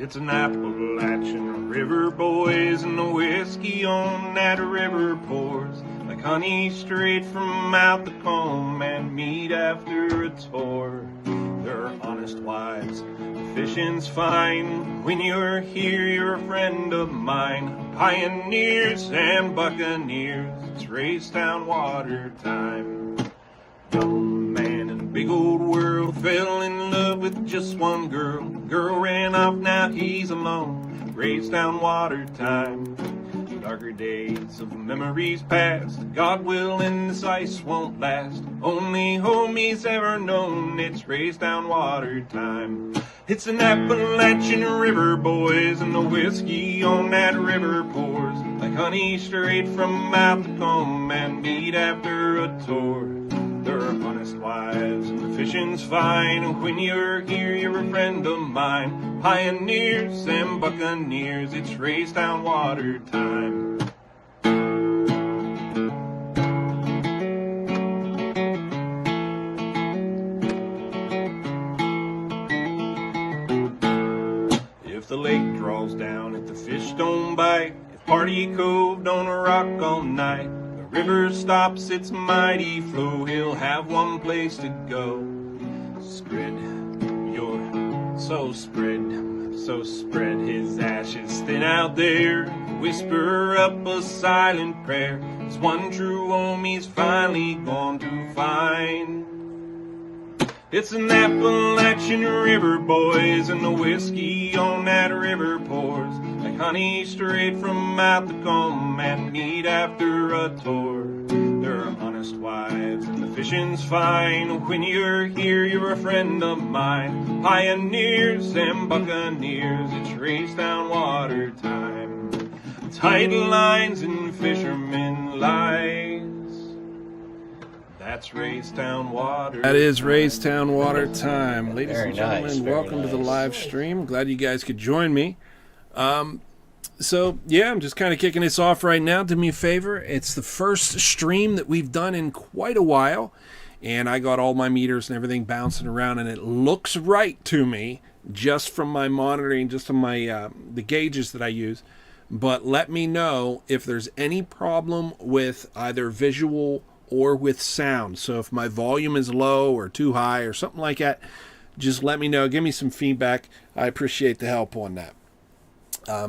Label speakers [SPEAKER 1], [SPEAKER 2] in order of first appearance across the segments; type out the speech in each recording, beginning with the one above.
[SPEAKER 1] It's an Appalachian river, boys, and the whiskey on that river pours like honey straight from out the comb and meat after a tour. They're honest wives, fishing's fine. When you're here, you're a friend of mine. Pioneers and buccaneers, it's Lewistown water time. Young man in a big old world fell in love with just one girl. Girl ran off, now he's alone. Lewistown water time. Darker days of memories past. God willing, this ice won't last. Only homies ever known. It's Lewistown water time. It's an Appalachian river, boys, and the whiskey on that river pours like honey straight from out the comb and meat after a tour. They're honest wives, and the fishing's fine. When you're here, you're a friend of mine. Pioneers and buccaneers, it's Lewistown water time. If the lake draws down, if the fish don't bite, if Party Cove don't rock all night, river stops its mighty flow, he'll have one place to go. Spread his ashes thin out there. Whisper up a silent prayer. It's one true home he's finally gone to find. It's an Appalachian river, boys, and the whiskey on that river pours like honey straight from out the comb and meat after a tour. They're honest wives, and the fishing's fine. When you're here, you're a friend of mine. Pioneers and buccaneers, it's Lewistown water time. Tight lines and fishermen lies. That's Lewistown water.
[SPEAKER 2] That is Lewistown water time. Ladies
[SPEAKER 3] Very
[SPEAKER 2] and gentlemen,
[SPEAKER 3] nice, very
[SPEAKER 2] welcome to the
[SPEAKER 3] nice.
[SPEAKER 2] live stream. Glad you guys could join me. So, yeah, I'm just kind of kicking this off right now. Do me a favor. It's the first stream that we've done in quite a while, and I got all my meters and everything bouncing around, and it looks right to me just from my monitoring, just from my the gauges that I use. But let me know if there's any problem with either visual or with sound. So if my volume is low or too high or something like that, just let me know. Give me some feedback. I appreciate the help on that.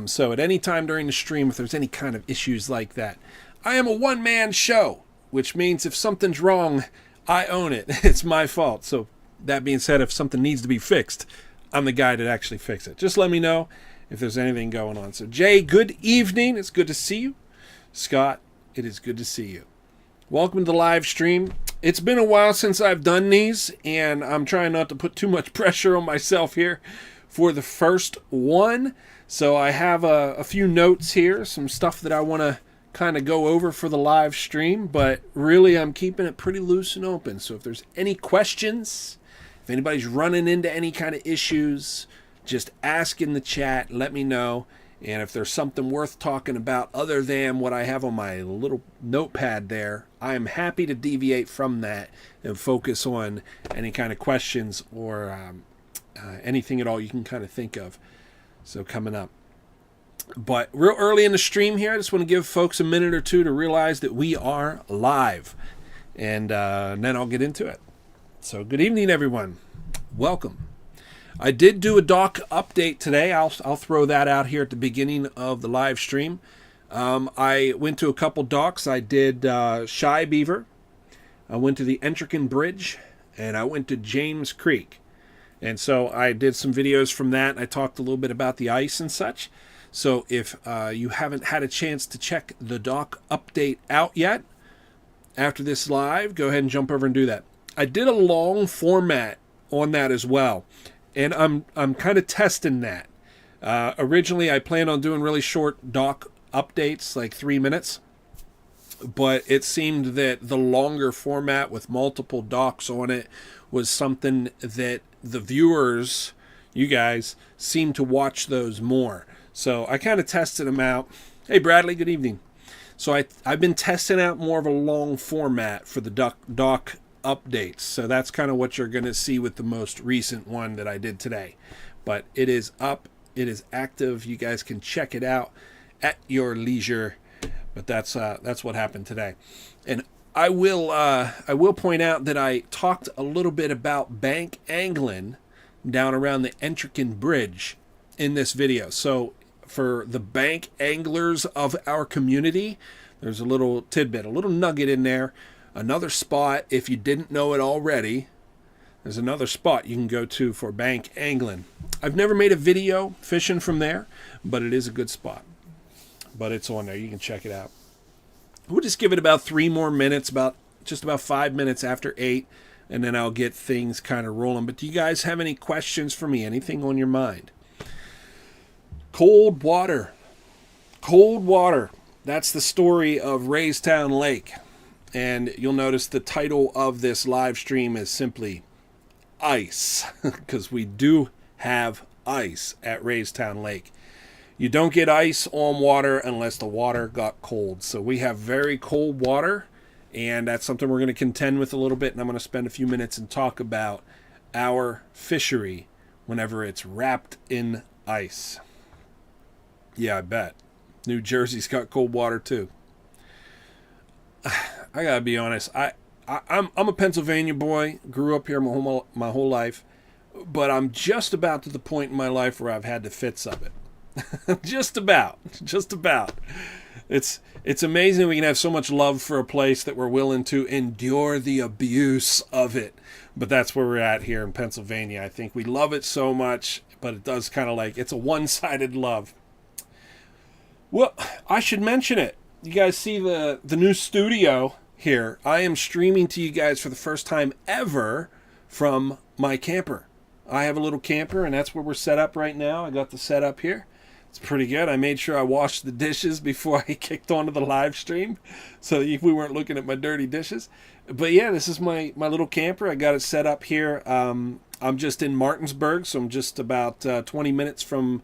[SPEAKER 2] So at any time during the stream, if there's any kind of issues like that, I am a one-man show, which means if something's wrong, I own it. It's my fault. So that being said, if something needs to be fixed, I'm the guy to actually fix it. Just let me know if there's anything going on. So Jay, good evening. It's good to see you. Scott, it is good to see you. Welcome to the live stream. It's been a while since I've done these, and I'm trying not to put too much pressure on myself here for the first one. So I have a few notes here, some stuff that I want to kind of go over for the live stream, but really I'm keeping it pretty loose and open. So if there's any questions, if anybody's running into any kind of issues, just ask in the chat, let me know. And if there's something worth talking about other than what I have on my little notepad there, I am happy to deviate from that and focus on any kind of questions or anything at all you can kind of think of. So coming up. But real early in the stream here, I just want to give folks a minute or two to realize that we are live. And then I'll get into it. So good evening, everyone. Welcome. I did do a doc update today. I'll throw that out here at the beginning of the live stream. I went to a couple docks. I did Shy Beaver. I went to the Entrican Bridge. And I went to James Creek. And so I did some videos from that. I talked a little bit about the ice and such. So if you haven't had a chance to check the doc update out yet, after this live, go ahead and jump over and do that. I did a long format on that as well. And I'm kind of testing that. Originally, I planned on doing really short doc updates, like 3 minutes. But it seemed that the longer format with multiple docs on it was something that the viewers, you guys, seem to watch those more. So I kind of tested them out. Hey, Bradley, good evening. So I've been testing out more of a long format for the doc updates. So that's kind of what you're going to see with the most recent one that I did today. But it is up It is active. You guys can check it out at your leisure. But that's what happened today. And I will point out that I talked a little bit about bank angling down around the Entrecon Bridge in this video. So for the bank anglers of our community, there's a little tidbit, a little nugget in there. Another spot, if you didn't know it already, there's another spot you can go to for bank angling. I've never made a video fishing from there, but it is a good spot. But it's on there. You can check it out. We'll just give it about 3 more minutes, just about 5 minutes after 8, and then I'll get things kind of rolling. But do you guys have any questions for me? Anything on your mind? Cold water. Cold water. That's the story of Lewistown Lake. And you'll notice the title of this live stream is simply ice, because we do have ice at Lewistown Lake. You don't get ice on water unless the water got cold. So we have very cold water, and that's something we're going to contend with a little bit, and I'm going to spend a few minutes and talk about our fishery whenever it's wrapped in ice. Yeah, I bet. New Jersey's got cold water too. I gotta be honest. I'm a Pennsylvania boy. Grew up here my whole life, but I'm just about to the point in my life where I've had the fits of it. just about. It's amazing we can have so much love for a place that we're willing to endure the abuse of it. But that's where we're at here in Pennsylvania. I think we love it so much, but it does kind of like, it's a one-sided love. Well, I should mention it. You guys see the new studio here. I am streaming to you guys for the first time ever from my camper. I have a little camper, and that's where we're set up right now. I got the setup here. It's pretty good. I made sure I washed the dishes before I kicked onto the live stream so that we weren't looking at my dirty dishes. But yeah, this is my little camper. I got it set up here. I'm just in Martinsburg, so I'm just about 20 minutes from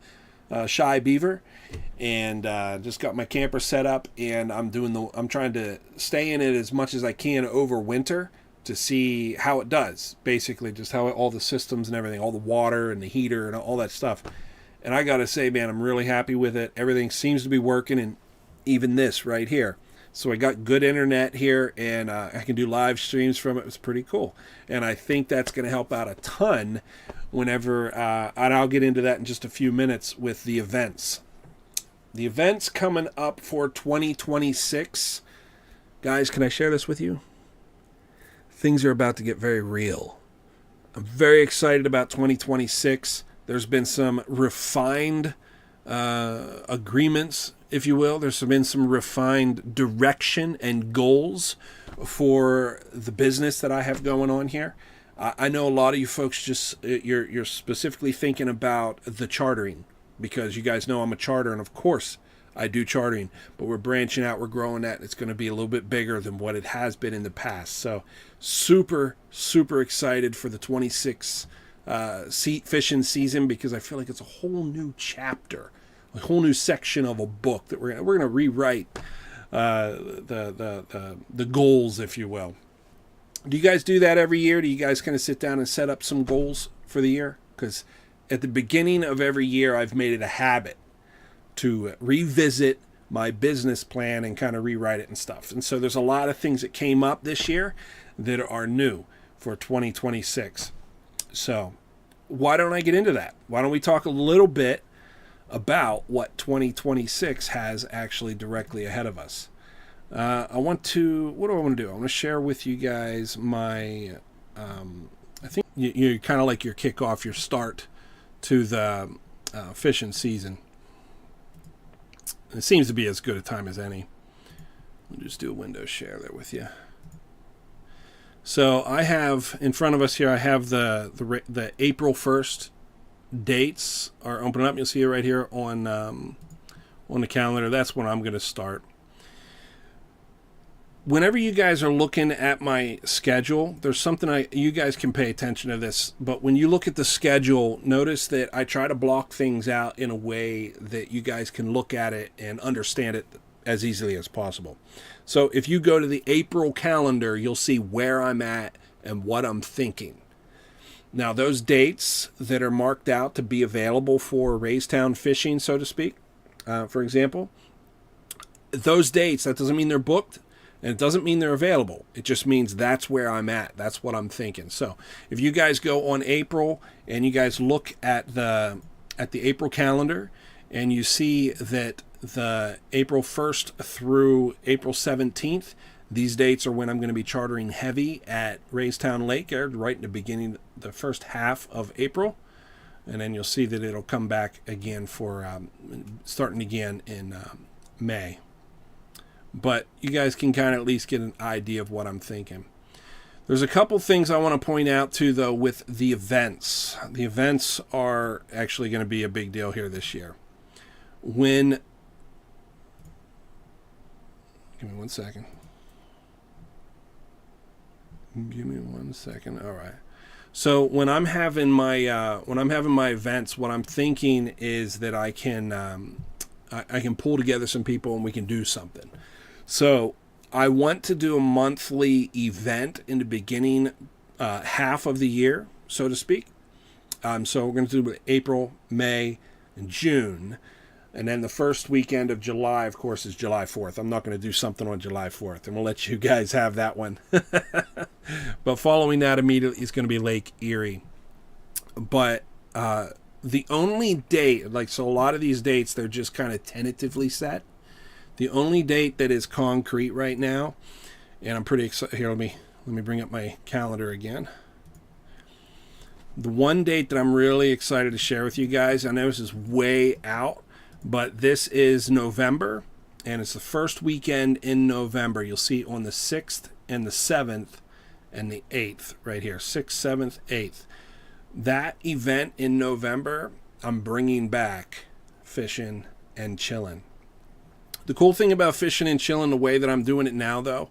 [SPEAKER 2] Shy Beaver, and just got my camper set up, and I'm trying to stay in it as much as I can over winter to see how it does, basically just how all the systems and everything, all the water and the heater and all that stuff. And I gotta say, man, I'm really happy with it. Everything seems to be working, and even this right here. So I got good internet here, and I can do live streams from it. It's pretty cool, and I think that's going to help out a ton whenever, and I'll get into that in just a few minutes with the events. The events coming up for 2026. Guys, can I share this with you? Things are about to get very real. I'm very excited about 2026. There's been some refined agreements, if you will. There's been some refined direction and goals for the business that I have going on here. I know a lot of you folks you're specifically thinking about the chartering, because you guys know I'm a charter, and of course I do chartering, but we're branching out, we're growing that, and it's going to be a little bit bigger than what it has been in the past. So super excited for the 26 fishing season, because I feel like it's a whole new chapter, a whole new section of a book that we're gonna rewrite the goals, if you will. Do you guys do that every year? Do you guys kind of sit down and set up some goals for the year? Because at the beginning of every year, I've made it a habit to revisit my business plan and kind of rewrite it and stuff. And so there's a lot of things that came up this year that are new for 2026. So why don't I get into that? Why don't we talk a little bit about what 2026 has actually directly ahead of us? What do I want to do? I want to share with you guys my, I think you kind of like your kickoff, your start to the fishing season. It seems to be as good a time as any. I'll just do a window share there with you. So I have in front of us here, I have the April 1st dates are opening up. You'll see it right here on the calendar. That's when I'm going to start. Whenever you guys are looking at my schedule, there's something you guys can pay attention to this, but when you look at the schedule, notice that I try to block things out in a way that you guys can look at it and understand it as easily as possible. So if you go to the April calendar, you'll see where I'm at and what I'm thinking. Now, those dates that are marked out to be available for Raystown fishing, so to speak, for example, those dates, that doesn't mean they're booked, and it doesn't mean they're available. It just means that's where I'm at. That's what I'm thinking. So if you guys go on April and you guys look at the April calendar and you see that the April 1st through April 17th, these dates are when I'm going to be chartering heavy at Raystown Lake, right in the beginning, the first half of April. And then you'll see that it'll come back again for starting again in May. But you guys can kind of at least get an idea of what I'm thinking. There's a couple things I want to point out too, though, with the events. The events are actually going to be a big deal here this year. Give me 1 second. Give me 1 second. All right. So when I'm having my events, what I'm thinking is that I can pull together some people and we can do something. So I want to do a monthly event in the beginning half of the year, so to speak. So we're going to do April, May, and June. And then the first weekend of July, of course, is July 4th. I'm not going to do something on July 4th. I'm going to let you guys have that one. But following that immediately is going to be Lake Erie. But the only date, so a lot of these dates, they're just kind of tentatively set. The only date that is concrete right now, and I'm pretty excited. Here, let me bring up my calendar again. The one date that I'm really excited to share with you guys, I know this is way out, but this is November, and it's the first weekend in November. You'll see on the 6th and the 7th and the 8th right here, 6th, 7th, 8th. That event in November, I'm bringing back Fishin' and Chillin'. The cool thing about Fishin' and Chillin', the way that I'm doing it now, though,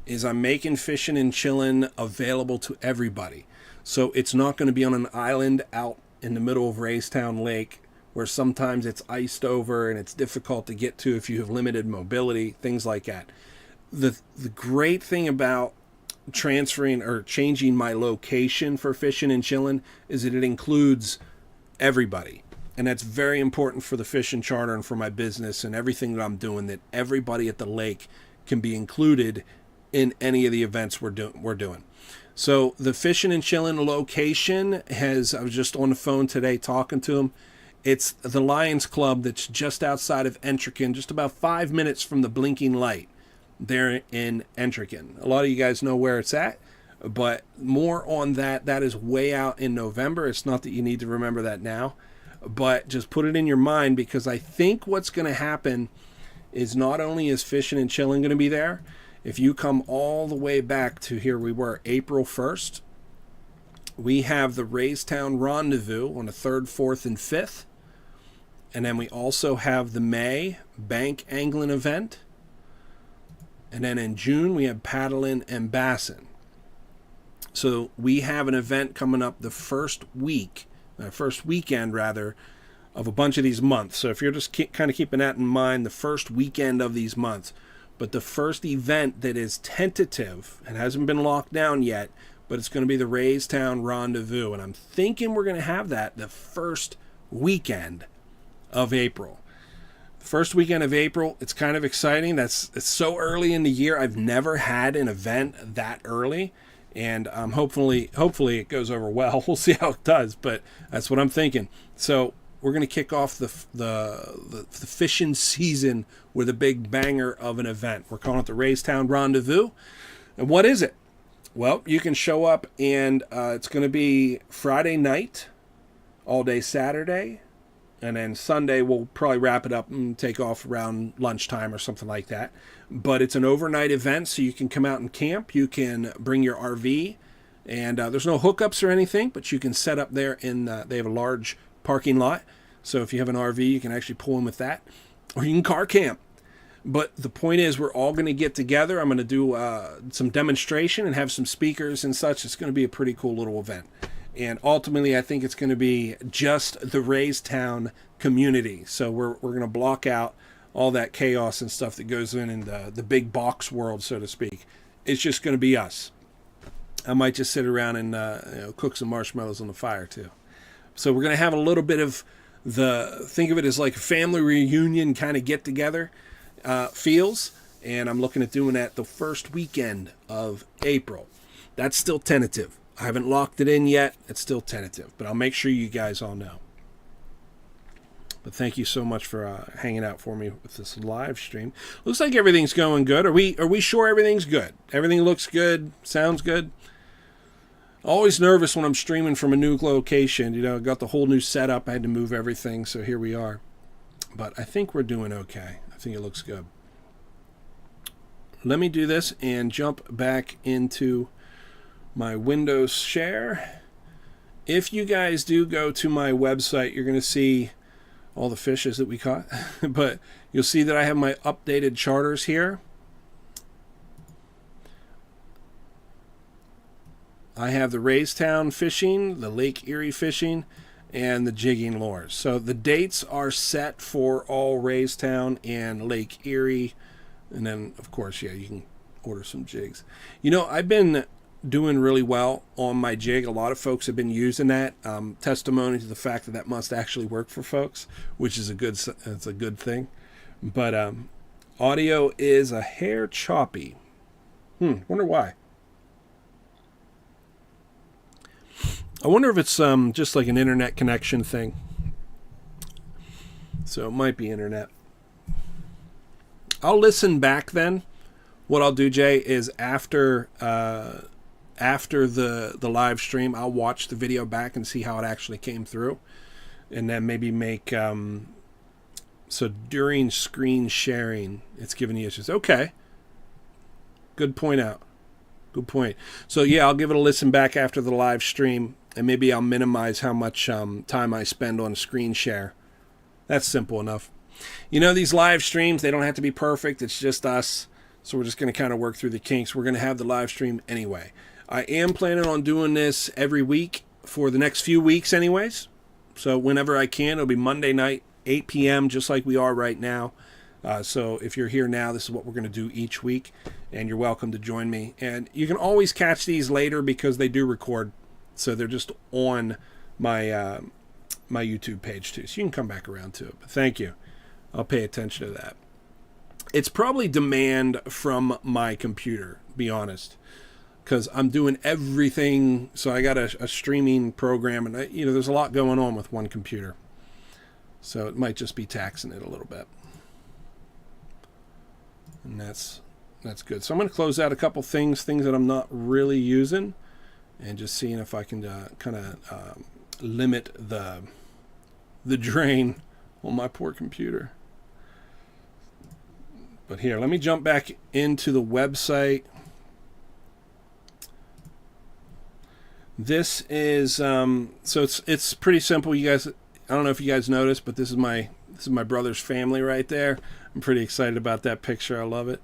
[SPEAKER 2] is I'm making Fishin' and Chillin' available to everybody. So it's not going to be on an island out in the middle of Raystown Lake where sometimes it's iced over and it's difficult to get to if you have limited mobility, things like that. The great thing about transferring or changing my location for Fishin' and Chillin' is that it includes everybody. And that's very important for the fishing charter and for my business and everything that I'm doing, that everybody at the lake can be included in any of the events we're doing. So the Fishin' and Chillin' location I was just on the phone today talking to them. It's the Lions Club that's just outside of Entrican, just about 5 minutes from the blinking light there in Entrican. A lot of you guys know where it's at, but more on that. That is way out in November. It's not that you need to remember that now, but just put it in your mind, because I think what's going to happen is not only is Fishin' and Chillin' going to be there, if you come all the way back to here we were, April 1st, we have the Raystown Rendezvous on the 3rd, 4th, and 5th. And then we also have the May Bank Angling event. And then in June, we have paddling and bassin'. So we have an event coming up the first weekend of a bunch of these months. So if you're just kind of keeping that in mind, the first weekend of these months. But the first event that is tentative and hasn't been locked down yet, but it's going to be the Raystown Rendezvous. And I'm thinking we're going to have that the first weekend of April. The first weekend of April, it's kind of exciting. It's so early in the year. I've never had an event that early. And hopefully it goes over well. We'll see how it does, but that's what I'm thinking. So we're going to kick off the fishing season with a big banger of an event. We're calling it the Raystown Rendezvous. And what is it? Well, you can show up, and it's going to be Friday night, all day Saturday, and then Sunday we'll probably wrap it up and take off around lunchtime or something like that. But it's an overnight event, so you can come out and camp. You can bring your RV, and there's no hookups or anything, but you can set up there they have a large parking lot. So if you have an RV, you can actually pull in with that, or you can car camp. But the point is, we're all going to get together. I'm going to do some demonstration and have some speakers and such. It's going to be a pretty cool little event. And ultimately, I think it's going to be just the Raystown community. So we're going to block out all that chaos and stuff that goes in the big box world, so to speak. It's just going to be us. I might just sit around and cook some marshmallows on the fire too. So we're going to have a little bit of think of it as like a family reunion kind of get together feels. And I'm looking at doing that the first weekend of April. That's still tentative. I haven't locked it in yet. It's still tentative, but I'll make sure you guys all know. But thank you so much for hanging out for me with this live stream. Looks like everything's going good. Are we sure everything's good? Everything looks good, sounds good. Always nervous when I'm streaming from a new location. Got the whole new setup. I had to move everything, so here we are. But I think we're doing okay. I think it looks good. Let me do this and jump back into my Windows share. If you guys do go to my website, you're going to see all the fishes that we caught. But you'll see that I have my updated charters here. I have the Lewistown fishing, the Lake Erie fishing, and the jigging lures. So the dates are set for all Lewistown and Lake Erie. And then, of course, yeah, you can order some jigs. I've been doing really well on my jig. A lot of folks have been using that. Testimony to the fact that must actually work for folks, which is it's a good thing. But audio is a hair choppy. Wonder why. I wonder if it's just like an internet connection thing. So it might be internet. I'll listen back then. What I'll do, Jay, is after the live stream, I'll watch the video back and see how it actually came through. And then maybe make... so during screen sharing, it's giving you issues. Okay. Good point out. Good point. So, yeah, I'll give it a listen back after the live stream. And maybe I'll minimize how much time I spend on screen share. That's simple enough. These live streams, they don't have to be perfect. It's just us. So we're just going to kind of work through the kinks. We're going to have the live stream anyway. I am planning on doing this every week for the next few weeks anyways. So whenever I can, it'll be Monday night, 8 p.m., just like we are right now. So if you're here now, this is what we're going to do each week. And you're welcome to join me. And you can always catch these later because they do record. So they're just on my my YouTube page too. So you can come back around to it. But thank you. I'll pay attention to that. It's probably demand from my computer, to be honest, because I'm doing everything. So I got a streaming program, and there's a lot going on with one computer. So it might just be taxing it a little bit, and that's good. So I'm going to close out a couple things that I'm not really using, and just seeing if I can kind of limit the drain on my poor computer. But here, let me jump back into the website. This is so it's pretty simple. You guys, I don't know if you guys noticed, but this is my brother's family right there. I'm pretty excited about that picture. I love it.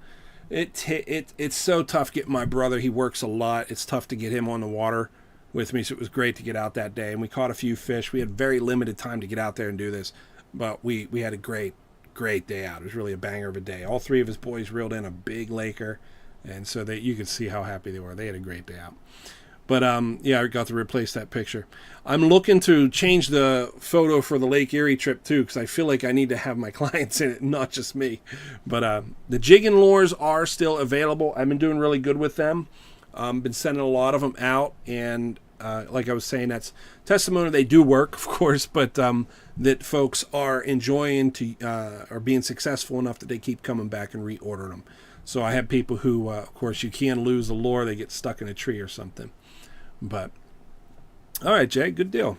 [SPEAKER 2] It's so tough getting my brother. He works a lot. It's tough to get him on the water with me. So it was great to get out that day, and we caught a few fish. We had very limited time to get out there and do this, but we had a great day out. It was really a banger of a day. All three of his boys reeled in a big laker, and so you could see how happy they were. They had a great day out. But yeah, I got to replace that picture. I'm looking to change the photo for the Lake Erie trip too, because I feel like I need to have my clients in it, not just me. But the jig and lures are still available. I've been doing really good with them. Been sending a lot of them out, and like I was saying, that's testimony they do work, of course, but that folks are enjoying are being successful enough that they keep coming back and reordering them. So I have people who, of course, you can lose the lure; they get stuck in a tree or something. But all right, Jay, good deal.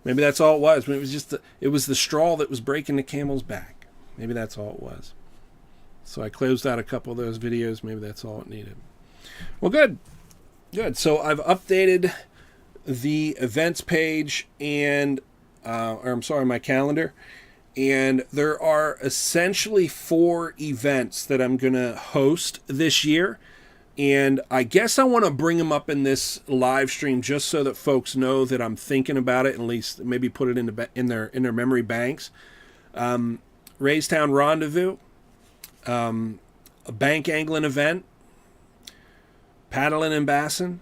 [SPEAKER 2] Maybe that's all it was. It was the straw that was breaking the camel's back. Maybe that's all it was. So I closed out a couple of those videos. Maybe that's all it needed. Well, good. So I've updated the events page and, my calendar. And there are essentially 4 events that I'm going to host this year. And I guess I want to bring them up in this live stream just so that folks know that I'm thinking about it, and at least maybe put it in their memory banks. Lewistown Rendezvous, a bank angling event, paddling and bassing,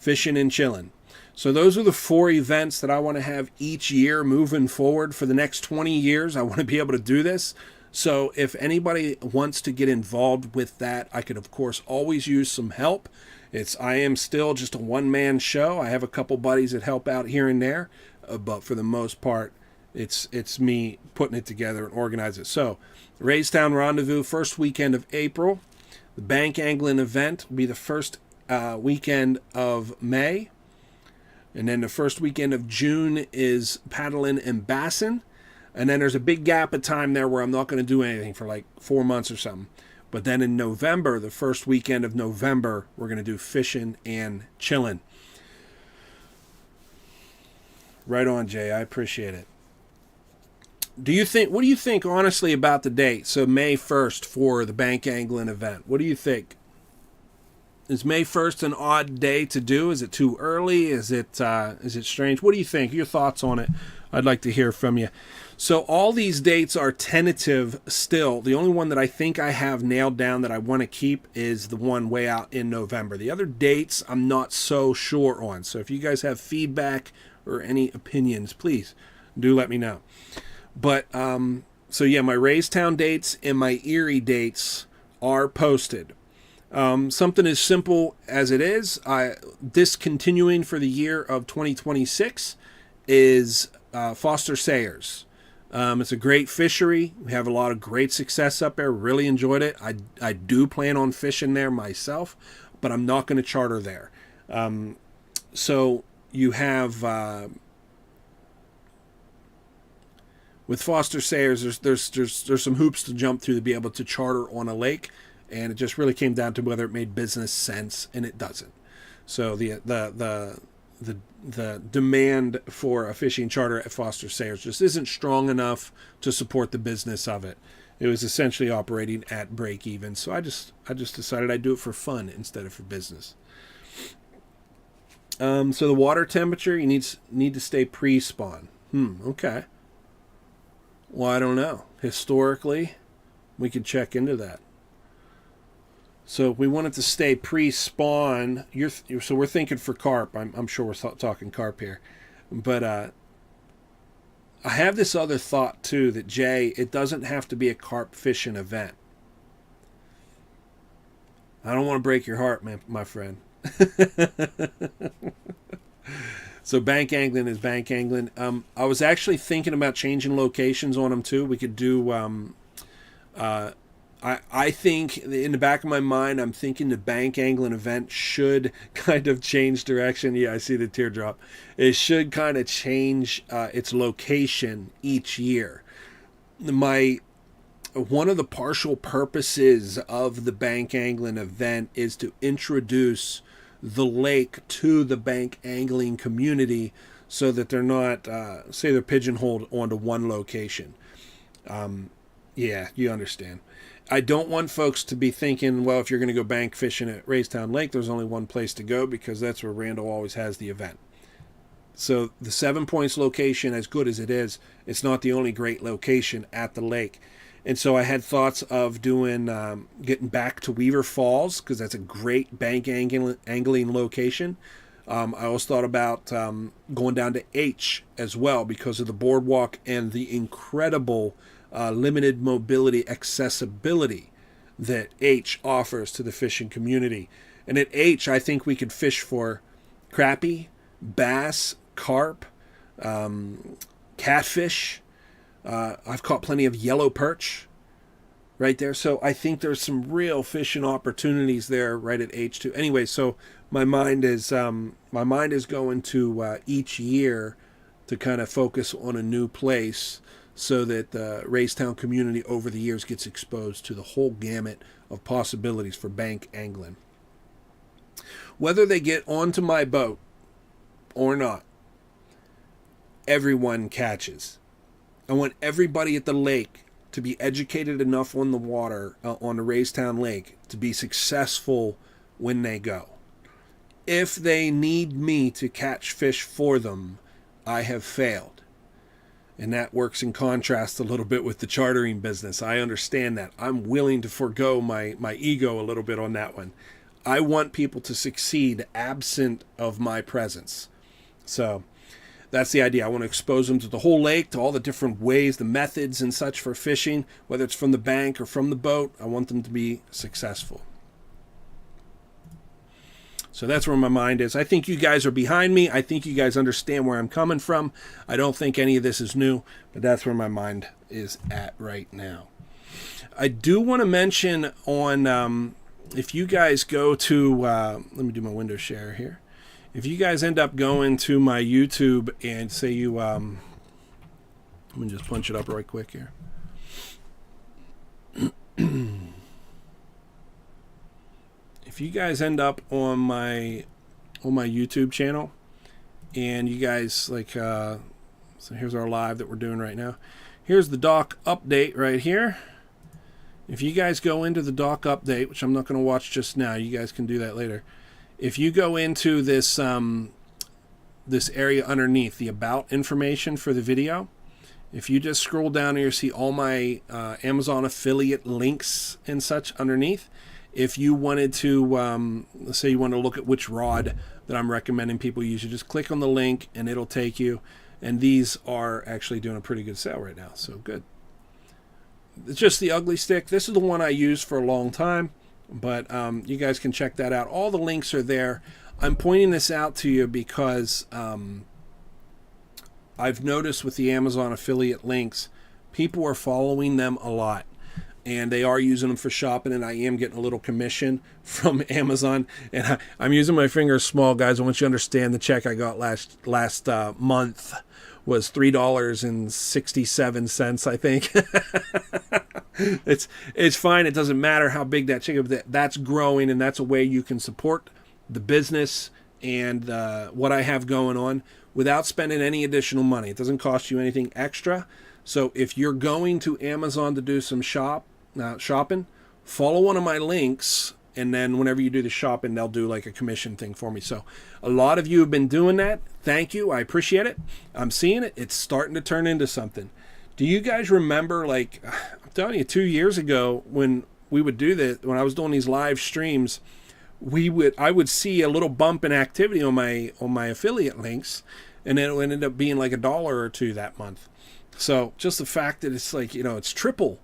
[SPEAKER 2] Fishin' and Chillin'. So those are the 4 events that I want to have each year moving forward for the next 20 years. I want to be able to do this. So if anybody wants to get involved with that, I could, of course, always use some help. I am still just a one-man show. I have a couple buddies that help out here and there, but for the most part, it's me putting it together and organize it. So, Lewistown Rendezvous, first weekend of April. The bank angling event will be the first weekend of May. And then the first weekend of June is paddling and bassin'. And then there's a big gap of time there where I'm not going to do anything for like 4 months or something. But then in November, the first weekend of November, we're going to do fishing and chilling. Right on, Jay. I appreciate it. What do you think, honestly, about the date? So May 1st for the bank angling event. What do you think? Is May 1st an odd day to do? Is it too early? Is it strange? What do you think? Your thoughts on it? I'd like to hear from you. So all these dates are tentative still. The only one that I think I have nailed down that I want to keep is the one way out in November. The other dates I'm not so sure on. So if you guys have feedback or any opinions, please do let me know. But so yeah, my Lewistown dates and my Erie dates are posted. Something as simple as it is, discontinuing for the year of 2026 is Foster Sayers. It's a great fishery. We have a lot of great success up there. Really enjoyed it. I do plan on fishing there myself, but I'm not going to charter there. So you have with Foster Sayers, there's some hoops to jump through to be able to charter on a lake. And it just really came down to whether it made business sense, and it doesn't. So the demand for a fishing charter at Foster Sayers just isn't strong enough to support the business of it. It was essentially operating at break even. So I just decided I'd do it for fun instead of for business. So the water temperature, you need to stay pre-spawn. Okay. Well, I don't know. Historically, we could check into that. So if we wanted to stay pre-spawn, so we're thinking for carp. I'm sure we're talking carp here. But I have this other thought, too, that, Jay, it doesn't have to be a carp fishing event. I don't want to break your heart, my friend. So bank angling is bank angling. I was actually thinking about changing locations on them, too. We could do... I think in the back of my mind, I'm thinking the bank angling event should kind of change direction. Yeah, I see the teardrop. It should kind of change its location each year. One of the partial purposes of the bank angling event is to introduce the lake to the bank angling community so that they're not, say they're pigeonholed onto one location. Yeah, you understand. I don't want folks to be thinking, well, if you're going to go bank fishing at Lewistown Lake, there's only one place to go because that's where Randall always has the event. So the 7 Points location, as good as it is, it's not the only great location at the lake. And so I had thoughts of doing, getting back to Weaver Falls because that's a great bank angling location. I also thought about going down to H as well because of the boardwalk and the incredible limited mobility accessibility that H offers to the fishing community. And at H, I think we could fish for crappie, bass, carp, catfish. I've caught plenty of yellow perch right there. So I think there's some real fishing opportunities there right at H2. Anyway, so my mind is going to each year to kind of focus on a new place so that the Lewistown community over the years gets exposed to the whole gamut of possibilities for bank angling. Whether they get onto my boat or not, everyone catches. I want everybody at the lake to be educated enough on the water, on the Lewistown Lake, to be successful when they go. If they need me to catch fish for them, I have failed. And that works in contrast a little bit with the chartering business. I understand that. I'm willing to forego my ego a little bit on that one. I want people to succeed absent of my presence. So that's the idea. I want to expose them to the whole lake, to all the different ways, the methods and such for fishing, whether it's from the bank or from the boat. I want them to be successful. So that's where my mind is. I think you guys are behind me. I think you guys understand where I'm coming from. I don't think any of this is new, but that's where my mind is at right now. I do want to mention on, if you guys go to, let me do my window share here. If you guys end up going to my YouTube and say you, let me just punch it up right quick here. If you guys end up on my YouTube channel and you guys like, so here's our live that we're doing right now. Here's the dock update right here. If you guys go into the dock update, which I'm not going to watch just now, you guys can do that later. If you go into this this area underneath the about information for the video, if you just scroll down here, you see all my Amazon affiliate links and such underneath. If you wanted to, let's say you want to look at which rod that I'm recommending people use, you just click on the link and it'll take you. And these are actually doing a pretty good sale right now, so good. It's just the ugly stick. This is the one I used for a long time, but you guys can check that out. All the links are there. I'm pointing this out to you because I've noticed with the Amazon affiliate links, people are following them a lot. And they are using them for shopping, and I am getting a little commission from Amazon. And I'm using my fingers small, guys. I want you to understand the check I got last month was $3.67, I think. It's fine. It doesn't matter how big that check is. That's growing, and that's a way you can support the business and what I have going on without spending any additional money. It doesn't cost you anything extra. So if you're going to Amazon to do some shopping, follow one of my links, and then whenever you do the shopping, they'll do like a commission thing for me. So a lot of you have been doing that. Thank you. I appreciate it. I'm seeing it. It's starting to turn into something. Do you guys remember, like, I'm telling you, 2 years ago when we would do this, when I was doing these live streams, I would see a little bump in activity on my affiliate links, and then it would end up being like $1 or $2 that month. So just the fact that it's like, it's triple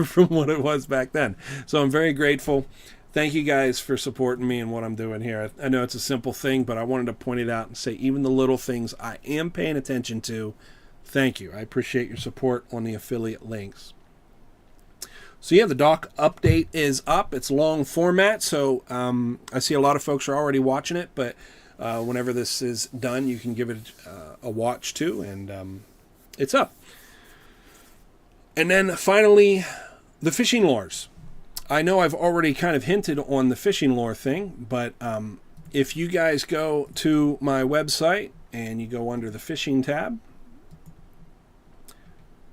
[SPEAKER 2] from what it was back then. So I'm very grateful. Thank you guys for supporting me and what I'm doing here. I know it's a simple thing, but I wanted to point it out and say even the little things I am paying attention to. Thank you. I appreciate your support on the affiliate links. So yeah, the doc update is up. It's long format, so I see a lot of folks are already watching it, but whenever this is done, you can give it a watch too, and it's up. And then finally, the fishing lures. I know I've already kind of hinted on the fishing lure thing, but if you guys go to my website and you go under the fishing tab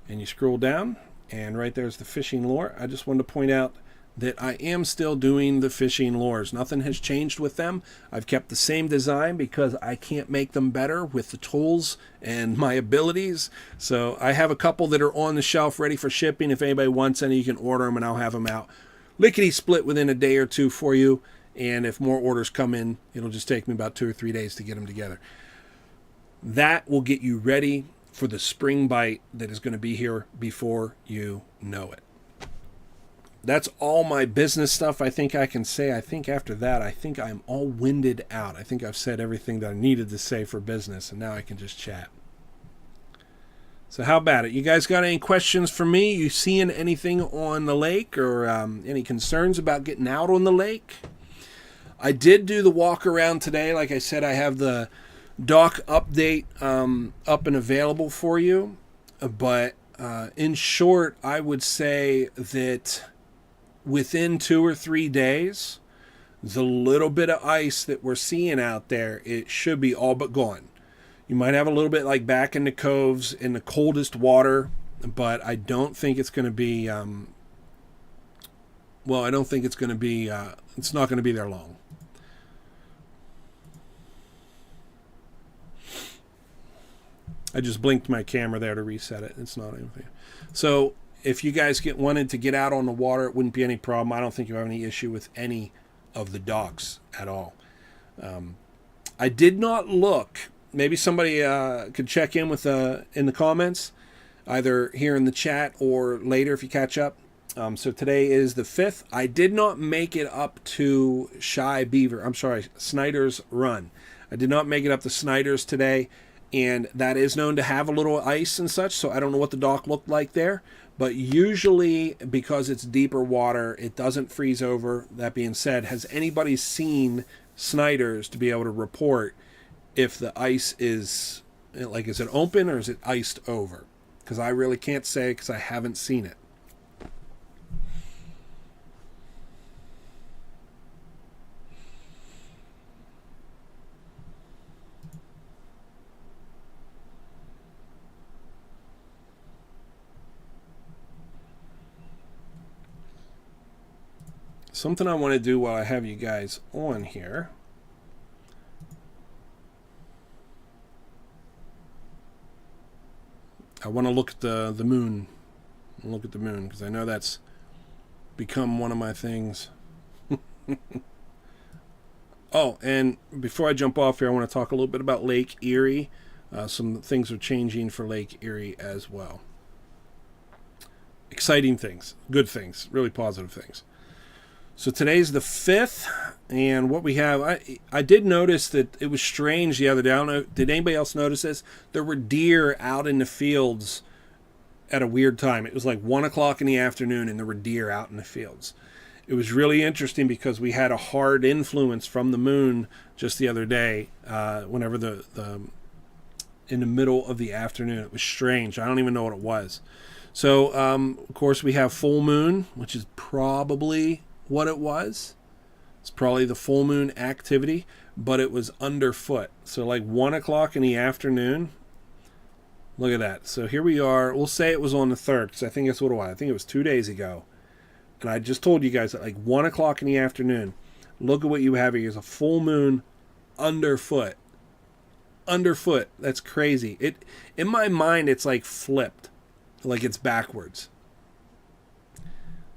[SPEAKER 2] and you scroll down, and right there's the fishing lure. I just wanted to point out that I am still doing the fishing lures. Nothing has changed with them. I've kept the same design because I can't make them better with the tools and my abilities. So I have a couple that are on the shelf ready for shipping. If anybody wants any, you can order them and I'll have them out lickety split within a day or two for you. And if more orders come in, it'll just take me about 2 or 3 days to get them together. That will get you ready for the spring bite that is going to be here before you know it. That's all my business stuff I think I can say. I think after that, I think I'm all winded out. I think I've said everything that I needed to say for business, and now I can just chat. So how about it? You guys got any questions for me? You seeing anything on the lake, or any concerns about getting out on the lake? I did do the walk around today. Like I said, I have the dock update up and available for you. But in short, I would say that within 2 or 3 days, the little bit of ice that we're seeing out there, it should be all but gone. You might have a little bit like back in the coves in the coldest water, but I don't think it's going to be, I don't think it's going to be, it's not going to be there long. I just blinked my camera there to reset it. It's not anything. So if you guys wanted to get out on the water, it wouldn't be any problem. I don't think you have any issue with any of the dogs at all. I did not look. Maybe somebody could check in with in the comments, either here in the chat or later if you catch up. So today is the 5th. I did not make it up to Snyder's Run. I did not make it up to Snyder's today, and that is known to have a little ice and such, so I don't know what the dock looked like there. But usually, because it's deeper water, it doesn't freeze over. That being said, has anybody seen Snyder's to be able to report if the ice is, like, is it open or is it iced over? Because I really can't say because I haven't seen it. Something I want to do while I have you guys on here. I want to look at the moon. Look at the moon because I know that's become one of my things. Oh, and before I jump off here, I want to talk a little bit about Lake Erie. Some things are changing for Lake Erie as well. Exciting things, good things, really positive things. So today's the 5th, and what we have, I did notice that it was strange the other day. I don't know, did anybody else notice this? There were deer out in the fields at a weird time. It was like 1 o'clock in the afternoon, and there were deer out in the fields. It was really interesting because we had a hard influence from the moon just the other day, whenever in the middle of the afternoon. It was strange. I don't even know what it was. So, of course, we have full moon, which is probably what it was. It's probably the full moon activity, but it was underfoot. So like 1 o'clock in the afternoon. Look at that. So here we are. We'll say it was on the 3rd, because I think it's what it was. I think it was 2 days ago. And I just told you guys that like 1 o'clock in the afternoon. Look at what you have here. It's a full moon underfoot. Underfoot. That's crazy. In my mind, it's like flipped. Like it's backwards.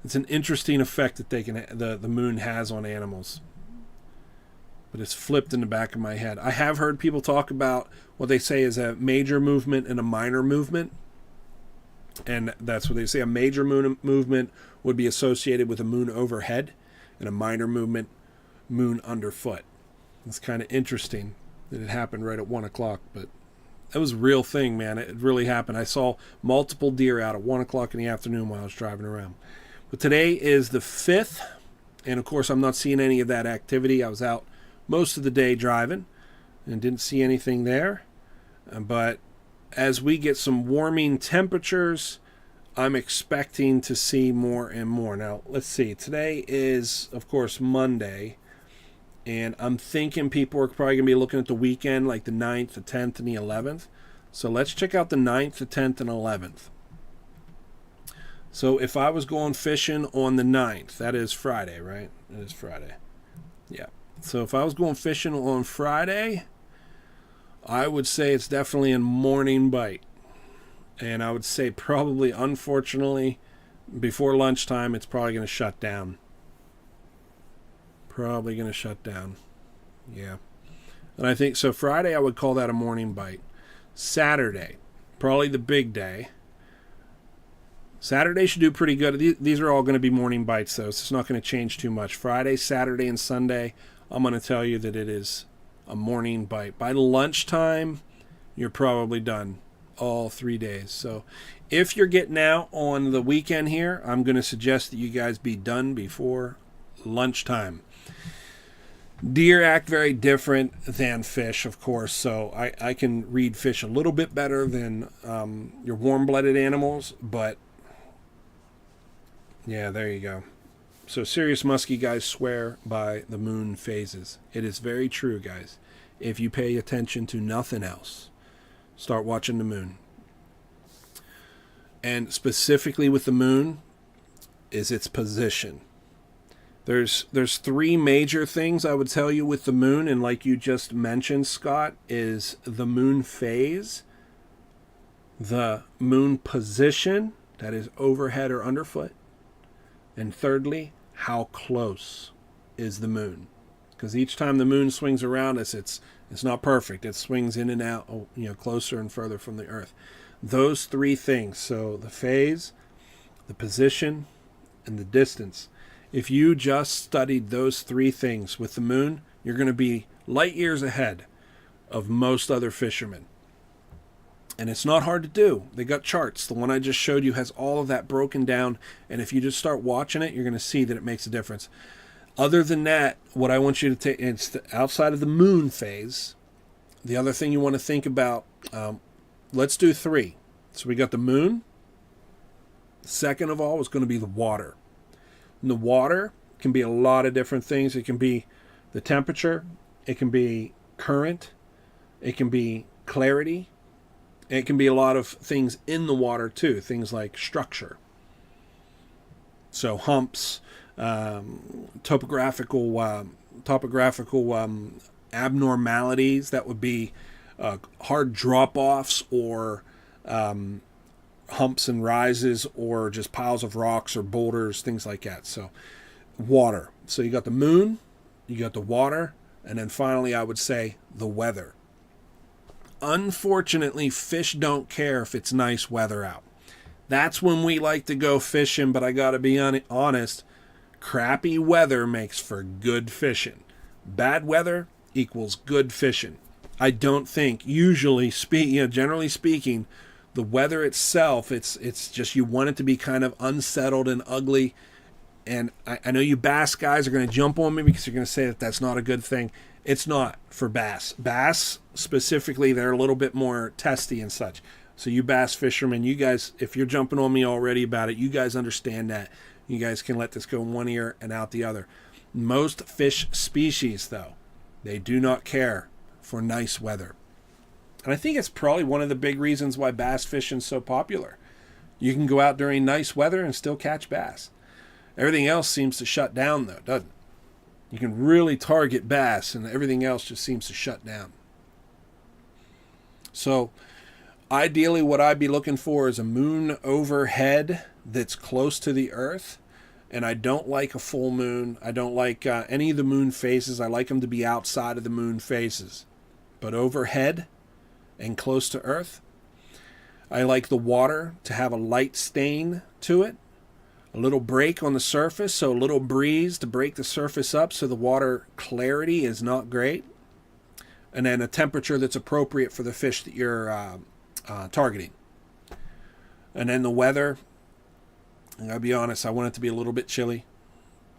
[SPEAKER 2] It's an interesting effect that the moon has on animals. But it's flipped in the back of my head. I have heard people talk about what they say is a major movement and a minor movement. And that's what they say. A major movement would be associated with a moon overhead, and a minor movement, moon underfoot. It's kind of interesting that it happened right at 1 o'clock, but that was a real thing, man. It really happened. I saw multiple deer out at 1 o'clock in the afternoon while I was driving around. But today is the 5th, and of course I'm not seeing any of that activity. I was out most of the day driving and didn't see anything there. But as we get some warming temperatures, I'm expecting to see more and more. Now, let's see. Today is, of course, Monday, and I'm thinking people are probably going to be looking at the weekend, like the 9th, the 10th, and the 11th. So let's check out the 9th, the 10th, and 11th. So if I was going fishing on the 9th, that is Friday, right? It is Friday. Yeah. So if I was going fishing on Friday, I would say it's definitely a morning bite. And I would say probably, unfortunately, before lunchtime, it's probably going to shut down. Probably going to shut down. Yeah. And I think, so Friday, I would call that a morning bite. Saturday, probably the big day. Saturday should do pretty good. These are all going to be morning bites, though, so it's not going to change too much. Friday, Saturday, and Sunday, I'm going to tell you that it is a morning bite. By lunchtime, you're probably done all 3 days. So if you're getting out on the weekend here, I'm going to suggest that you guys be done before lunchtime. Deer act very different than fish, of course, so I can read fish a little bit better than your warm-blooded animals, but yeah, there you go. So serious musky guys swear by the moon phases. It is very true, guys. If you pay attention to nothing else, start watching the moon. And specifically with the moon is its position. There's 3 major things I would tell you with the moon, and like you just mentioned, Scott, is the moon phase, the moon position, that is overhead or underfoot, and thirdly, how close. is the moon. Because each time the moon swings around us, it's not perfect. It swings in and out, closer and further from the earth. Those three things, so the phase, the position, and the distance. If you just studied those three things with the moon, you're going to be light years ahead of most other fishermen. And it's not hard to do. They got charts. The one I just showed you has all of that broken down. And if you just start watching it, you're going to see that it makes a difference. Other than that, what I want you to take, it's outside of the moon phase. The other thing you want to think about, let's do three. So we got the moon. Second of all is going to be the water. And the water can be a lot of different things. It can be the temperature. It can be current. It can be clarity. It can be a lot of things in the water too, things like structure. So humps, topographical abnormalities, that would be hard drop-offs or humps and rises or just piles of rocks or boulders, things like that. So water. So you got the moon, you got the water, and then finally I would say the weather. Unfortunately, fish don't care if it's nice weather out. That's when we like to go fishing, but I gotta be honest, crappy weather makes for good fishing. Bad weather equals good fishing. I don't think, generally speaking, the weather itself, it's just you want it to be kind of unsettled and ugly. And I know you bass guys are going to jump on me because you're going to say that that's not a good thing. It's not for bass. Bass, specifically, they're a little bit more testy and such. So you bass fishermen, you guys, if you're jumping on me already about it, you guys understand that. You guys can let this go in one ear and out the other. Most fish species, though, they do not care for nice weather. And I think it's probably one of the big reasons why bass fishing is so popular. You can go out during nice weather and still catch bass. Everything else seems to shut down, though, doesn't it? You can really target bass, and everything else just seems to shut down. So, ideally, what I'd be looking for is a moon overhead that's close to the earth. And I don't like a full moon. I don't like any of the moon phases. I like them to be outside of the moon phases. But overhead and close to earth, I like the water to have a light stain to it. A little break on the surface, so a little breeze to break the surface up so the water clarity is not great. And then a temperature that's appropriate for the fish that you're targeting. And then the weather, I gotta be honest, I want it to be a little bit chilly.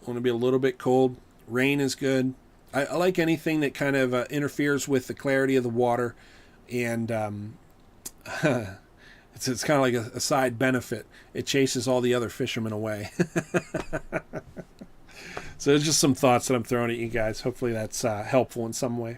[SPEAKER 2] I want it to be a little bit cold. Rain is good. I like anything that kind of interferes with the clarity of the water. And it's kind of like a side benefit. It chases all the other fishermen away. So there's just some thoughts that I'm throwing at you guys. Hopefully that's helpful in some way.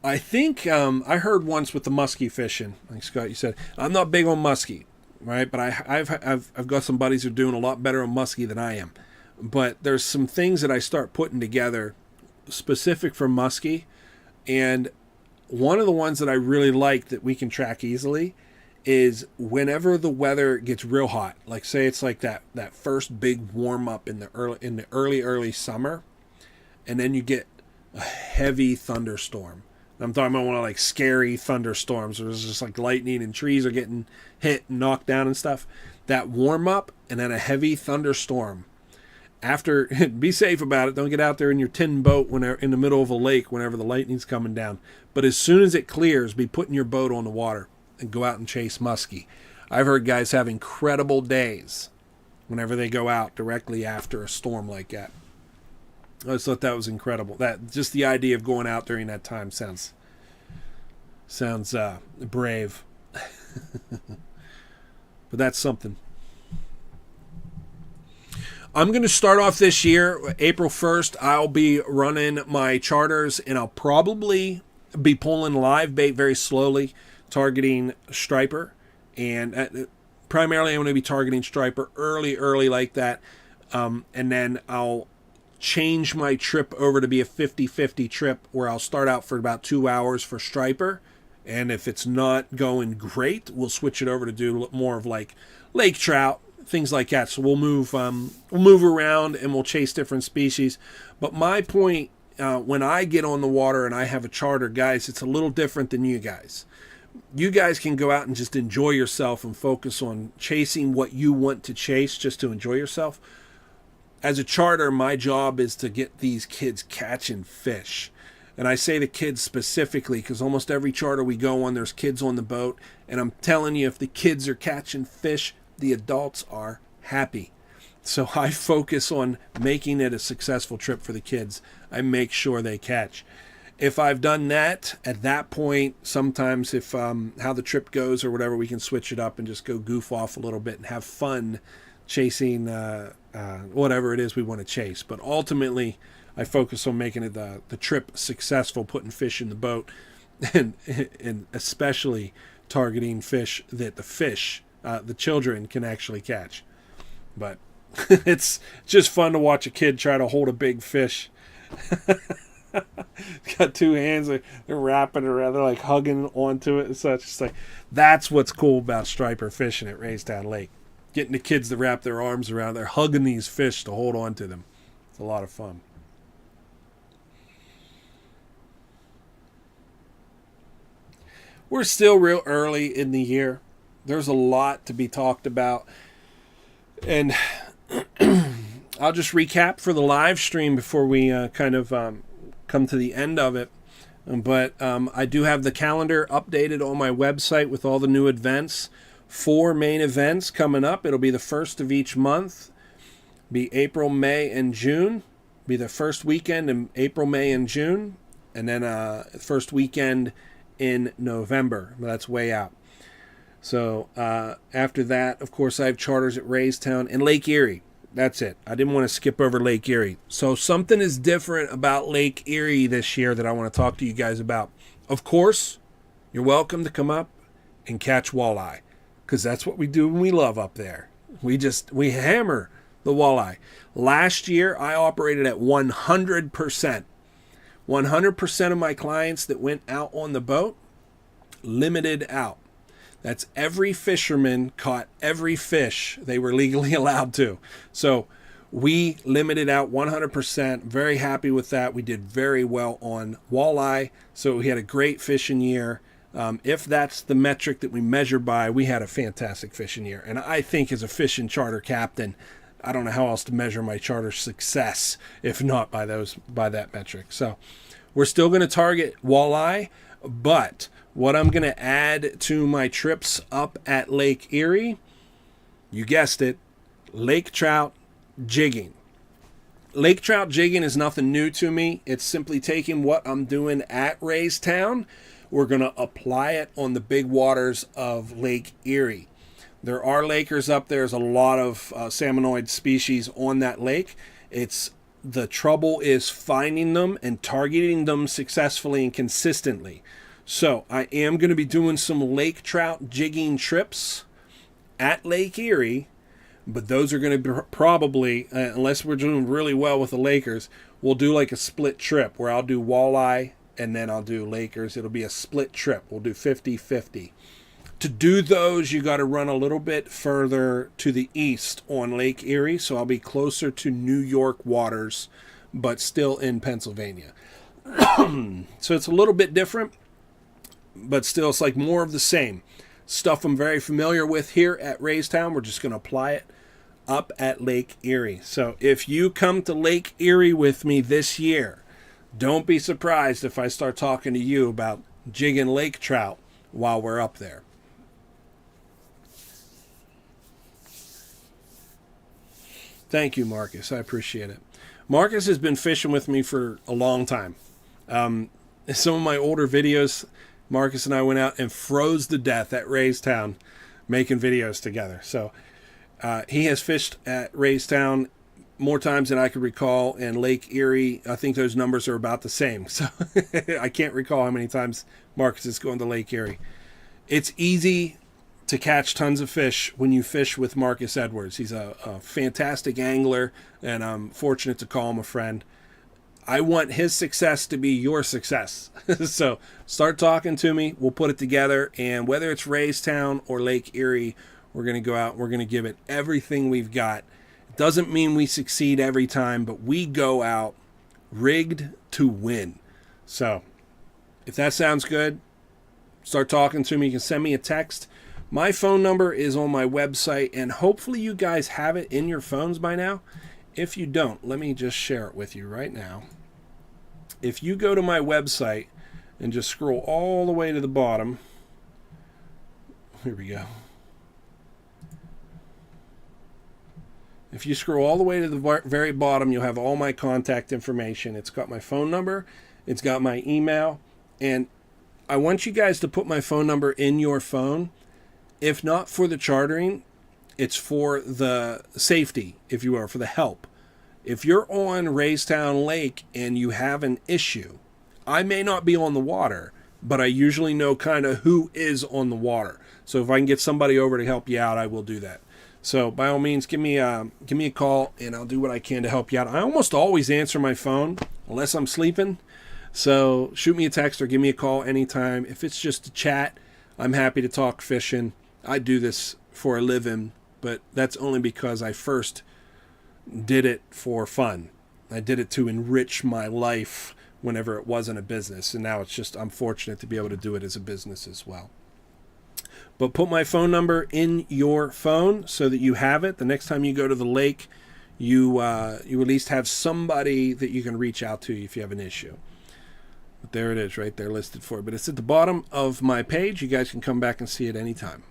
[SPEAKER 2] I think I heard once with the muskie fishing, like Scott, you said, I'm not big on muskie, right? But I've got some buddies who are doing a lot better on muskie than I am. But there's some things that I start putting together specific for muskie, and one of the ones that I really like that we can track easily is whenever the weather gets real hot, like say it's like that first big warm up in the early summer, and then you get a heavy thunderstorm. I'm talking about one of like scary thunderstorms where it's just like lightning and trees are getting hit and knocked down and stuff. That warm up and then a heavy thunderstorm. After, be safe about it. Don't get out there in your tin boat in the middle of a lake whenever the lightning's coming down. But as soon as it clears, be putting your boat on the water and go out and chase muskie. I've heard guys have incredible days whenever they go out directly after a storm like that. I just thought that was incredible. That just the idea of going out during that time sounds brave. But that's something. I'm going to start off this year, April 1st, I'll be running my charters, and I'll probably be pulling live bait very slowly, targeting striper. And primarily I'm going to be targeting striper early like that. And then I'll change my trip over to be a 50-50 trip where I'll start out for about 2 hours for striper. And if it's not going great, we'll switch it over to do more of like lake trout, things like that. So we'll move around and we'll chase different species. But my point, when I get on the water and I have a charter, guys, it's a little different than you guys. You guys can go out and just enjoy yourself and focus on chasing what you want to chase, just to enjoy yourself. As a charter, my job is to get these kids catching fish. And I say the kids specifically because almost every charter we go on, there's kids on the boat. And I'm telling you, if the kids are catching fish, the adults are happy. So I focus on making it a successful trip for the kids. I make sure they catch. If I've done that, at that point, sometimes if how the trip goes or whatever, we can switch it up and just go goof off a little bit and have fun chasing whatever it is we want to chase. But ultimately, I focus on making it the trip successful, putting fish in the boat, and especially targeting fish that the children can actually catch. But it's just fun to watch a kid try to hold a big fish. Got two hands, they're wrapping around, they're like hugging onto it and such. It's like, that's what's cool about striper fishing at Raystown Lake. Getting the kids to wrap their arms around, they're hugging these fish to hold on to them. It's a lot of fun. We're still real early in the year. There's a lot to be talked about. And I'll just recap for the live stream before we come to the end of it. But I do have the calendar updated on my website with all the new events. 4 main events coming up. It'll be the first of each month. Be April, May, and June. Be the first weekend in April, May, and June. And then first weekend in November. That's way out. So after that, of course, I have charters at Raystown and Lake Erie. That's it. I didn't want to skip over Lake Erie. So something is different about Lake Erie this year that I want to talk to you guys about. Of course, you're welcome to come up and catch walleye, because that's what we do and we love up there. We hammer the walleye. Last year, I operated at 100%. 100% of my clients that went out on the boat, limited out. That's every fisherman caught every fish they were legally allowed to. So we limited out 100%. Very happy with that. We did very well on walleye. So we had a great fishing year. If that's the metric that we measure by, we had a fantastic fishing year. And I think as a fishing charter captain, I don't know how else to measure my charter success if not by that metric. So we're still going to target walleye, but what I'm going to add to my trips up at Lake Erie, you guessed it, lake trout jigging. Lake trout jigging is nothing new to me. It's simply taking what I'm doing at Raystown. We're going to apply it on the big waters of Lake Erie. There are lakers up there. There's a lot of salmonoid species on that lake. The trouble is finding them and targeting them successfully and consistently. So I am going to be doing some lake trout jigging trips at Lake Erie, but those are going to be probably, unless we're doing really well with the lakers, we'll do like a split trip where I'll do walleye and then I'll do lakers. It'll be a split trip. We'll do 50-50. To do those, you got to run a little bit further to the east on Lake Erie, so I'll be closer to New York waters, but still in Pennsylvania. So it's a little bit different, but still it's like more of the same. Stuff I'm very familiar with here at Raystown, we're just going to apply it up at Lake Erie. So if you come to Lake Erie with me this year, don't be surprised if I start talking to you about jigging lake trout while we're up there. Thank you, Marcus. I appreciate it. Marcus has been fishing with me for a long time. Some of my older videos, Marcus and I went out and froze to death at Raystown making videos together. So he has fished at Raystown more times than I could recall, and Lake Erie, I think those numbers are about the same. So I can't recall how many times Marcus is going to Lake Erie. It's easy to catch tons of fish when you fish with Marcus Edwards. He's a fantastic angler, and I'm fortunate to call him a friend. I want his success to be your success. So start talking to me. We'll put it together, and whether it's Raystown or Lake Erie, We're going to go out. We're going to give it everything we've got. It doesn't mean we succeed every time, but we go out rigged to win. So if that sounds good, start talking to me. You can send me a text. My phone number is on my website, and hopefully you guys have it in your phones by now. If you don't, let me just share it with you right now. If you go to my website and just scroll all the way to the bottom, here we go. If you scroll all the way to the very bottom, you'll have all my contact information. It's got my phone number, it's got my email, and I want you guys to put my phone number in your phone. If not for the chartering, it's for the safety, if you will, for the help. If you're on Lewistown Lake and you have an issue, I may not be on the water, but I usually know kind of who is on the water. So if I can get somebody over to help you out, I will do that. So by all means, give me a call, and I'll do what I can to help you out. I almost always answer my phone unless I'm sleeping. So shoot me a text or give me a call anytime. If it's just a chat, I'm happy to talk fishing. I do this for a living, but that's only because I first did it for fun. I did it to enrich my life whenever it wasn't a business, and now it's just I'm fortunate to be able to do it as a business as well. But put my phone number in your phone so that you have it. The next time you go to the lake, you at least have somebody that you can reach out to if you have an issue. But there it is right there listed for you. But it's at the bottom of my page. You guys can come back and see it anytime.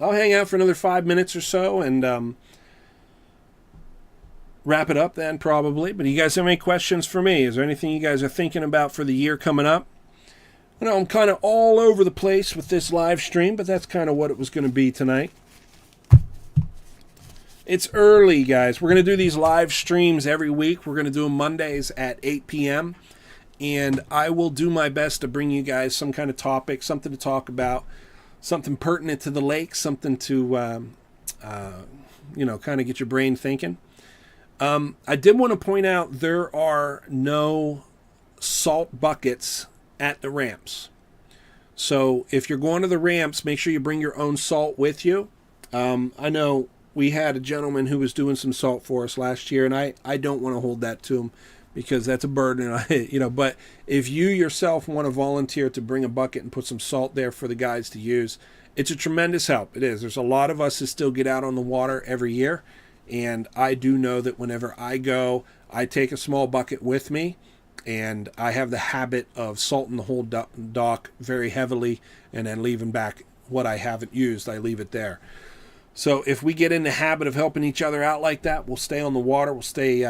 [SPEAKER 2] I'll hang out for another 5 minutes or so and wrap it up then probably. But do you guys have any questions for me? Is there anything you guys are thinking about for the year coming up? I know I'm kind of all over the place with this live stream, but that's kind of what it was going to be tonight. It's early, guys. We're going to do these live streams every week. We're going to do them Mondays at 8 p.m. And I will do my best to bring you guys some kind of topic, something to talk about, something pertinent to the lake, something to, kind of get your brain thinking. I did want to point out there are no salt buckets at the ramps. So if you're going to the ramps, make sure you bring your own salt with you. I know we had a gentleman who was doing some salt for us last year, and I don't want to hold that to him because that's a burden. But if you yourself want to volunteer to bring a bucket and put some salt there for the guys to use, it's a tremendous help. It is. There's a lot of us that still get out on the water every year, and I do know that whenever I go, I take a small bucket with me, and I have the habit of salting the whole dock very heavily and then leaving back what I haven't used. I leave it there. So if we get in the habit of helping each other out like that, we'll stay on the water. We'll stay.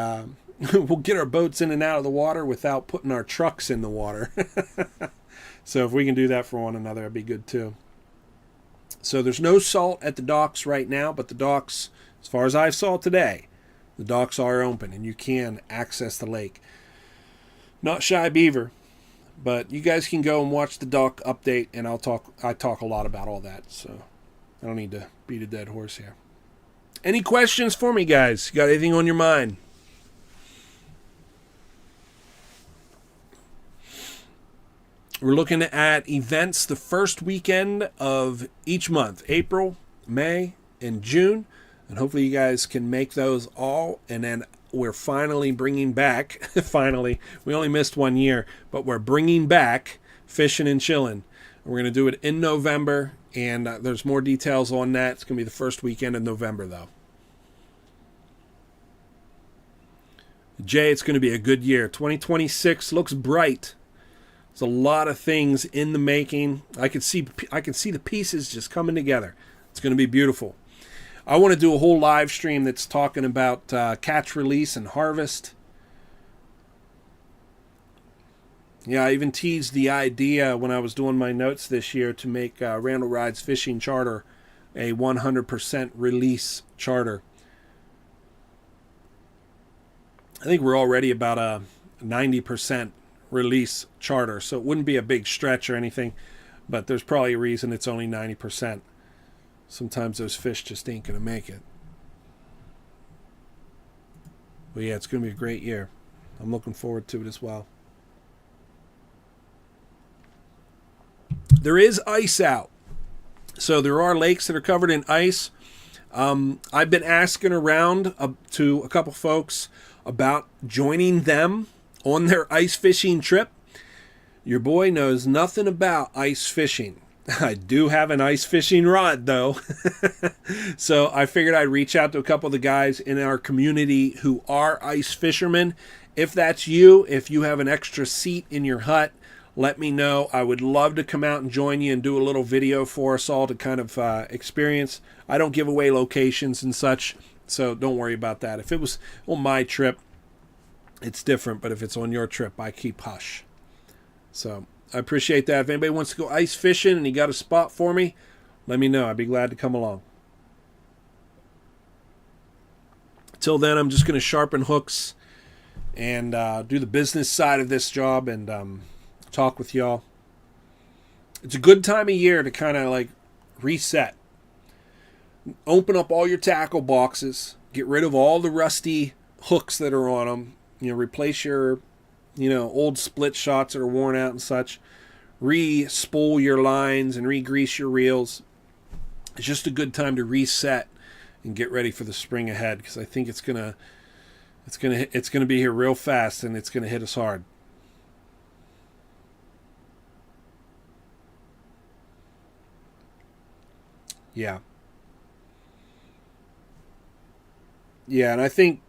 [SPEAKER 2] We'll get our boats in and out of the water without putting our trucks in the water. So if we can do that for one another, that'd be good too. So there's no salt at the docks right now, but the docks, as far as I saw today, the docks are open and you can access the lake. Not Shy Beaver, but you guys can go and watch the dock update, and I talk a lot about all that, so I don't need to beat a dead horse here. Any questions for me, guys? You got anything on your mind? We're looking at events the first weekend of each month, April, May, and June. And hopefully you guys can make those all. And then we're finally bringing back, finally, we only missed 1 year, but we're bringing back Fishin' and Chillin'. We're going to do it in November, and there's more details on that. It's going to be the first weekend of November, though. Jay, it's going to be a good year. 2026 looks bright. There's a lot of things in the making. I can see the pieces just coming together. It's going to be beautiful. I want to do a whole live stream that's talking about catch, release, and harvest. Yeah, I even teased the idea when I was doing my notes this year to make Randall Rydes Fishing Charter a 100% release charter. I think we're already about a 90% release charter, so it wouldn't be a big stretch or anything, but there's probably a reason it's only 90%. Sometimes those fish just ain't going to make it. But yeah, it's going to be a great year. I'm looking forward to it as well. There is ice out. So there are lakes that are covered in ice. I've been asking around to a couple folks about joining them on their ice fishing trip. Your boy knows nothing about ice fishing. I do have an ice fishing rod, though. So I figured I'd reach out to a couple of the guys in our community who are ice fishermen. If that's you, if you have an extra seat in your hut, let me know. I would love to come out and join you and do a little video for us all to kind of experience. I don't give away locations and such, so don't worry about that. If it was on my trip, it's different, but if it's on your trip, I keep hush. So I appreciate that. If anybody wants to go ice fishing and you got a spot for me, let me know. I'd be glad to come along. Till then, I'm just going to sharpen hooks and do the business side of this job and talk with y'all. It's a good time of year to kind of like reset. Open up all your tackle boxes. Get rid of all the rusty hooks that are on them. Replace your old split shots that are worn out and such. Re-spool your lines and re-grease your reels. It's just a good time to reset and get ready for the spring ahead, because I think it's gonna be here real fast, and it's gonna hit us hard. Yeah, and I think,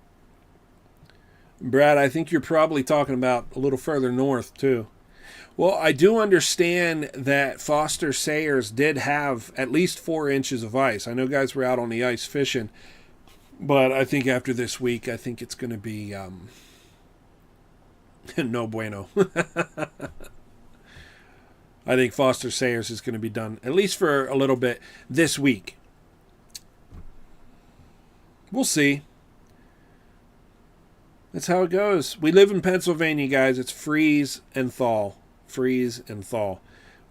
[SPEAKER 2] Brad, you're probably talking about a little further north, too. Well, I do understand that Foster Sayers did have at least 4 inches of ice. I know guys were out on the ice fishing, but I think after this week, I think it's going to be no bueno. I think Foster Sayers is going to be done, at least for a little bit, this week. We'll see. That's how it goes. We live in Pennsylvania, guys. It's freeze and thaw. Freeze and thaw.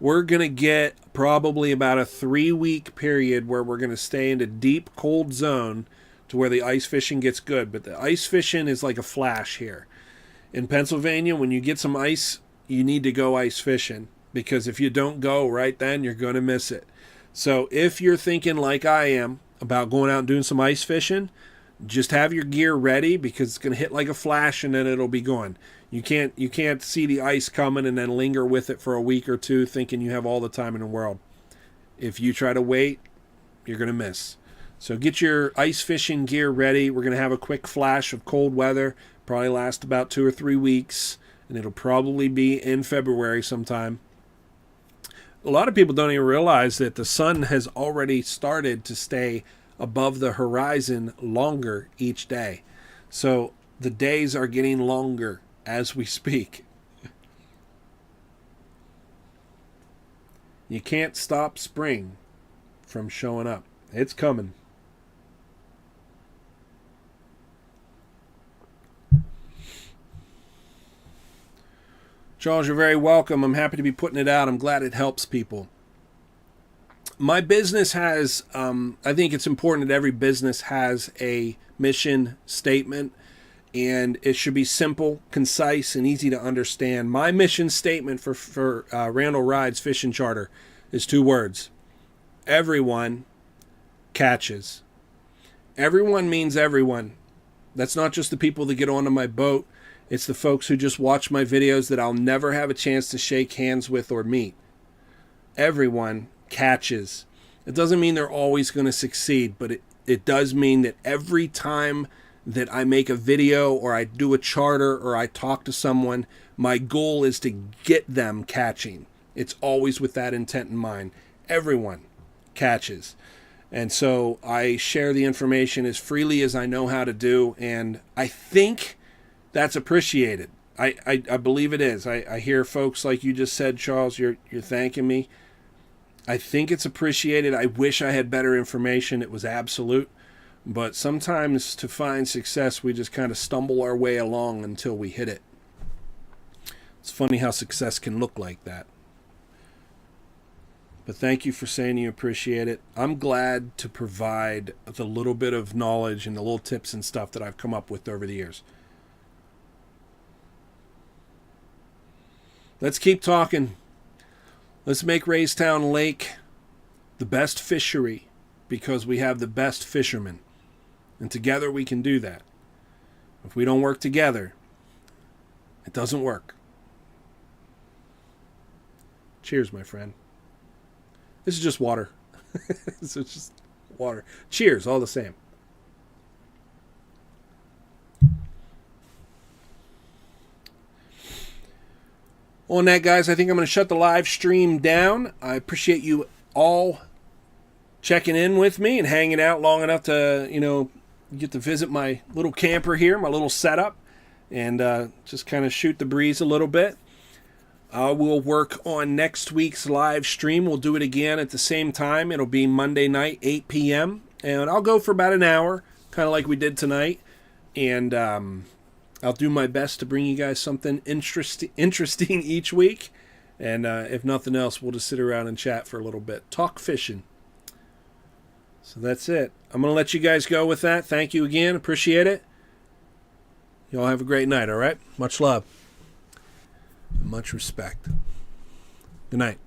[SPEAKER 2] We're going to get probably about a 3-week period where we're going to stay in a deep cold zone to where the ice fishing gets good. But the ice fishing is like a flash here. In Pennsylvania, when you get some ice, you need to go ice fishing. Because if you don't go right then, you're going to miss it. So if you're thinking like I am about going out and doing some ice fishing, just have your gear ready, because it's going to hit like a flash and then it'll be gone. You can't see the ice coming and then linger with it for a week or two thinking you have all the time in the world. If you try to wait, you're going to miss. So get your ice fishing gear ready. We're going to have a quick flash of cold weather. Probably last about 2 or 3 weeks, and it'll probably be in February sometime. A lot of people don't even realize that the sun has already started to stay above the horizon longer each day. So the days are getting longer as we speak. You can't stop spring from showing up. It's coming. Charles, you're very welcome. I'm happy to be putting it out. I'm glad it helps people. My business has, I think it's important that every business has a mission statement, and it should be simple, concise, and easy to understand. My mission statement for Randall Rydes Fishing Charter is 2 words. Everyone catches. Everyone means everyone. That's not just the people that get onto my boat. It's the folks who just watch my videos that I'll never have a chance to shake hands with or meet. Everyone catches. It doesn't mean they're always going to succeed, but it does mean that every time that I make a video or I do a charter or I talk to someone, my goal is to get them catching. It's always with that intent in mind. Everyone catches. And so I share the information as freely as I know how to do, and I think that's appreciated. I believe it is. I hear folks like you just said, Charles, you're thanking me. I think it's appreciated. I wish I had better information. It was absolute. But sometimes to find success, we just kind of stumble our way along until we hit it. It's funny how success can look like that. But thank you for saying you appreciate it. I'm glad to provide the little bit of knowledge and the little tips and stuff that I've come up with over the years. Let's keep talking. Let's make Raystown Lake the best fishery because we have the best fishermen. And together we can do that. If we don't work together, it doesn't work. Cheers, my friend. This is just water. This is just water. Cheers, all the same. On that, guys, I think I'm going to shut the live stream down. I appreciate you all checking in with me and hanging out long enough to, get to visit my little camper here, my little setup, and just kind of shoot the breeze a little bit. We'll work on next week's live stream. We'll do it again at the same time. It'll be Monday night, 8 p.m., and I'll go for about an hour, kind of like we did tonight, and I'll do my best to bring you guys something interesting each week, and if nothing else, we'll just sit around and chat for a little bit. Talk fishing. So that's it. I'm going to let you guys go with that. Thank you again. Appreciate it. Y'all have a great night, all right? Much love and much respect. Good night.